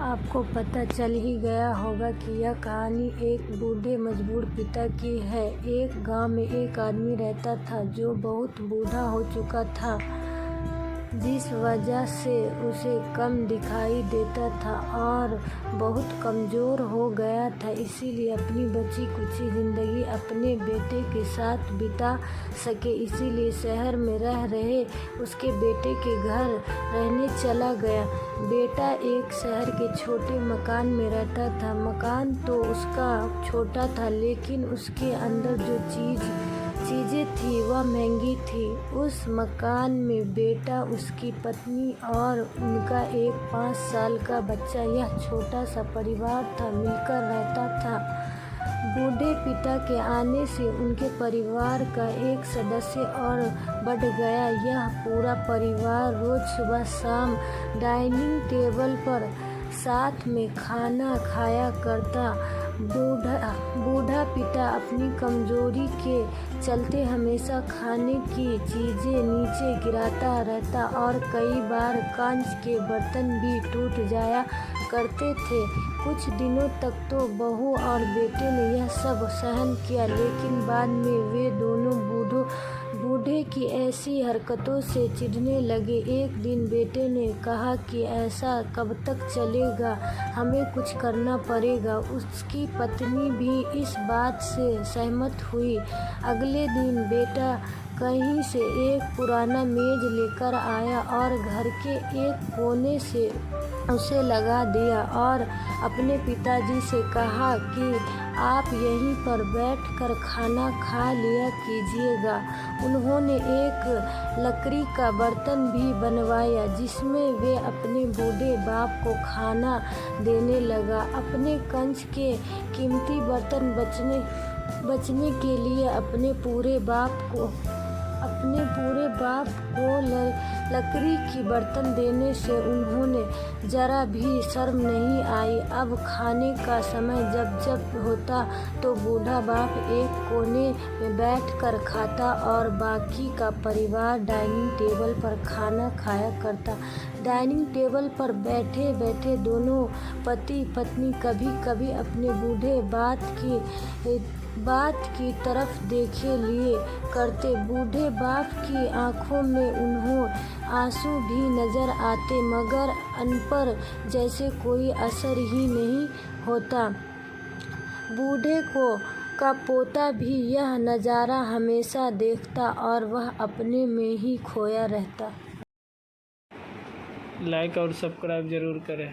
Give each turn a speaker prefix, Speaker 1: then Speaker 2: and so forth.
Speaker 1: आपको पता चल ही गया होगा कि यह कहानी एक बूढ़े मजबूर पिता की है। एक गांव में एक आदमी रहता था जो बहुत बूढ़ा हो चुका था, जिस वजह से उसे कम दिखाई देता था और बहुत कमज़ोर हो गया था। इसीलिए अपनी बची कुची ज़िंदगी अपने बेटे के साथ बिता सके, इसीलिए शहर में रह रहे उसके बेटे के घर रहने चला गया। बेटा एक शहर के छोटे मकान में रहता था। मकान तो उसका छोटा था, लेकिन उसके अंदर जो चीज़ें थी वह महंगी थी। उस मकान में बेटा, उसकी पत्नी और उनका एक 5 साल का बच्चा, यह छोटा सा परिवार था, मिलकर रहता था। बूढ़े पिता के आने से उनके परिवार का एक सदस्य और बढ़ गया। यह पूरा परिवार रोज़ सुबह शाम डाइनिंग टेबल पर साथ में खाना खाया करता। बूढ़ा पिता अपनी कमजोरी के चलते हमेशा खाने की चीज़ें नीचे गिराता रहता और कई बार कांच के बर्तन भी टूट जाया करते थे। कुछ दिनों तक तो बहू और बेटे ने यह सब सहन किया, लेकिन बाद में वे दोनों बूढ़े की ऐसी हरकतों से चिढ़ने लगे। एक दिन बेटे ने कहा कि ऐसा कब तक चलेगा, हमें कुछ करना पड़ेगा। उसकी पत्नी भी इस बात से सहमत हुई। अगले दिन बेटा कहीं से एक पुराना मेज लेकर आया और घर के एक कोने से उसे लगा दिया और अपने पिताजी से कहा कि आप यहीं पर बैठकर खाना खा लिया कीजिएगा। उन्होंने एक लकड़ी का बर्तन भी बनवाया, जिसमें वे अपने बूढ़े बाप को खाना देने लगा। अपने कंच के कीमती बर्तन बचने के लिए अपने पूरे बाप को लकड़ी की बर्तन देने से उन्होंने जरा भी शर्म नहीं आई। अब खाने का समय जब होता तो बूढ़ा बाप एक कोने में बैठकर खाता और बाकी का परिवार डाइनिंग टेबल पर खाना खाया करता। डाइनिंग टेबल पर बैठे बैठे दोनों पति पत्नी कभी कभी अपने बूढ़े बात की तरफ देखे लिए करते। बूढ़े बाप की आंखों में उन्हें आंसू भी नजर आते, मगर उन पर जैसे कोई असर ही नहीं होता। बूढ़े का पोता भी यह नज़ारा हमेशा देखता और वह अपने में ही खोया रहता।
Speaker 2: लाइक और सब्सक्राइब जरूर करें।